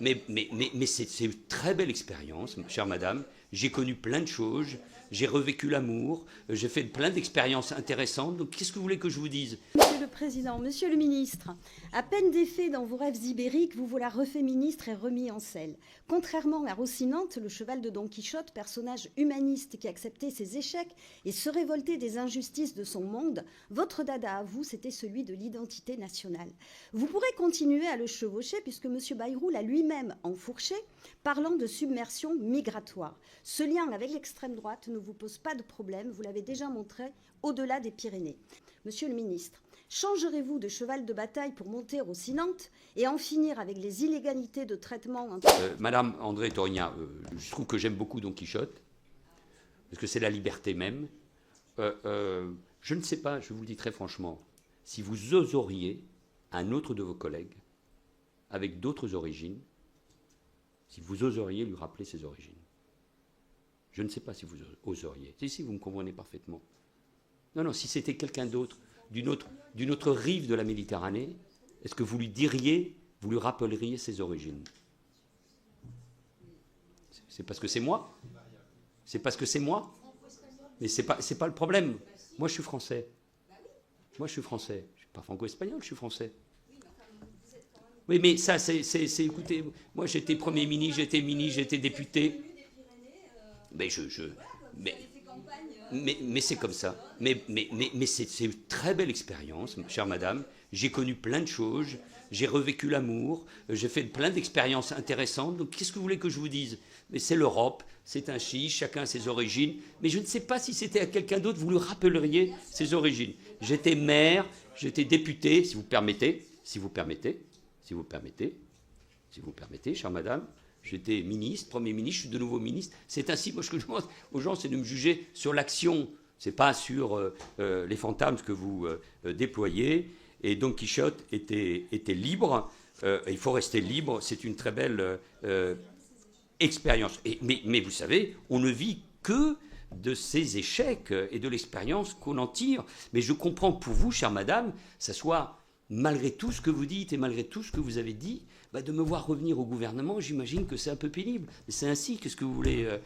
Mais c'est une très belle expérience, chère madame. J'ai connu plein de choses, j'ai revécu l'amour, j'ai fait plein d'expériences intéressantes. Donc qu'est-ce que vous voulez que je vous dise? Monsieur le Président, Monsieur le Ministre, à peine défait dans vos rêves ibériques, vous voilà refait ministre et remis en selle. Contrairement à Rocinante, le cheval de Don Quichotte, personnage humaniste qui acceptait ses échecs et se révoltait des injustices de son monde, votre dada à vous, c'était celui de l'identité nationale. Vous pourrez continuer à le chevaucher puisque Monsieur Bayrou l'a lui-même enfourché, parlant de submersion migratoire. Ce lien avec l'extrême droite ne vous pose pas de problème, vous l'avez déjà montré au-delà des Pyrénées. Monsieur le ministre, changerez-vous de cheval de bataille pour monter Rocinante et en finir avec les inégalités de traitement entre... Madame André Torignac, je trouve que j'aime beaucoup Don Quichotte, parce que c'est la liberté même. Je ne sais pas, je vous le dis très franchement, si vous oseriez un autre de vos collègues, avec d'autres origines, si vous oseriez lui rappeler ses origines. Je ne sais pas si vous oseriez. Si, vous me comprenez parfaitement. Non, si c'était quelqu'un d'autre, d'une autre rive de la Méditerranée, est-ce que vous lui diriez, vous lui rappelleriez ses origines? C'est parce que c'est moi? C'est parce que c'est moi? Mais c'est pas le problème. Moi, je suis français. Moi, je suis français. Je ne suis pas franco-espagnol, je suis français. Oui, mais ça, écoutez, moi, j'étais Premier ministre, j'étais député. Mais c'est comme ça. Mais c'est une très belle expérience, chère madame. J'ai connu plein de choses, j'ai revécu l'amour, j'ai fait plein d'expériences intéressantes. Donc qu'est-ce que vous voulez que je vous dise? Mais c'est l'Europe, c'est un chiche, chacun a ses origines. Mais je ne sais pas si c'était à quelqu'un d'autre, vous lui rappelleriez ses origines. J'étais maire, j'étais député, si vous permettez, chère madame. J'étais ministre, Premier ministre, je suis de nouveau ministre. C'est ainsi, moi, ce que je demande aux gens, c'est de me juger sur l'action. Ce n'est pas sur les fantasmes que vous déployez. Et Don Quichotte était libre. Il faut rester libre. C'est une très belle expérience. Mais vous savez, on ne vit que de ces échecs et de l'expérience qu'on en tire. Mais je comprends que pour vous, chère madame, ça soit... Malgré tout ce que vous dites et malgré tout ce que vous avez dit, de me voir revenir au gouvernement, j'imagine que c'est un peu pénible. C'est ainsi, qu'est-ce que vous voulez